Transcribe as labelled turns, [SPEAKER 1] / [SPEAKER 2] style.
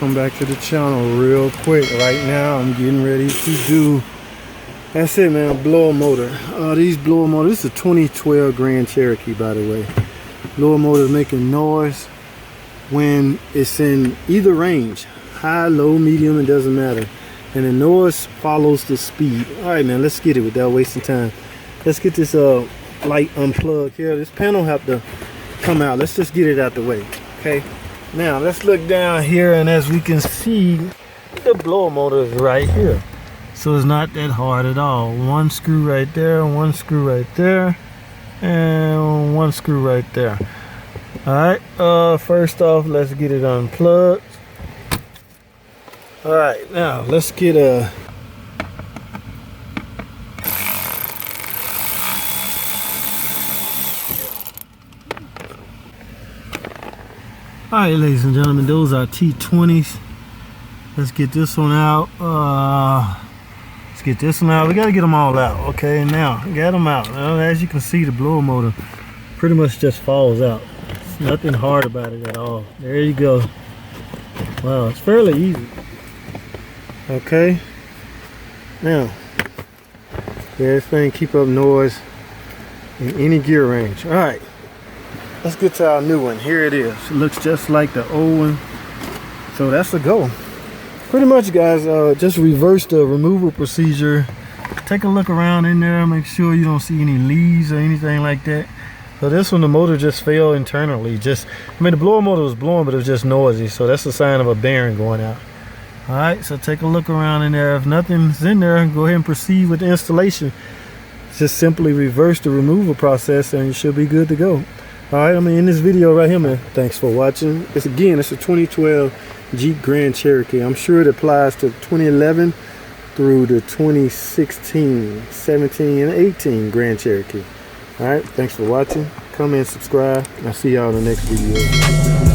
[SPEAKER 1] welcome back to the channel real quick. Right now I'm getting ready to do, that's it man, blower motor. These blower motors, this is a 2012 Grand Cherokee by the way. Blower motor is making noise when it's in either range, high, low, medium, it doesn't matter, and the noise follows the speed. All right man, let's get it without wasting time. Let's get this light unplugged here. This panel have to come out. Let's just get it out the way. Okay, now let's look down here, and as we can see, the blower motor is right here, so it's not that hard at all. One screw right there, one screw right there, and one screw right there. All right, first off, let's get it unplugged. All right, now let's get a Alright ladies and gentlemen, those are T20s. Let's get this one out. Let's get this one out. We gotta get them all out. Okay, now get them out. Now, as you can see, the blower motor pretty much just falls out. It's nothing hard about it at all. There you go. Wow, it's fairly easy. Okay, now this thing keep up noise in any gear range. All right, let's get to our new one. Here it is. It looks just like the old one, so that's a go. Pretty much guys, just reverse the removal procedure. Take a look around in there, make sure you don't see any leaves or anything like that. So this one, the motor just fell internally. I mean the blower motor was blowing, but it was just noisy, so that's a sign of a bearing going out. All right, so take a look around in there. If nothing's in there, go ahead and proceed with the installation. Just simply reverse the removal process and you should be good to go. All right, I'm gonna end this video right here, man. Thanks for watching. It's a 2012 Jeep Grand Cherokee. I'm sure it applies to 2011 through the 2016, 17, and 18 Grand Cherokee. All right, thanks for watching. Comment, subscribe, and I'll see y'all in the next video.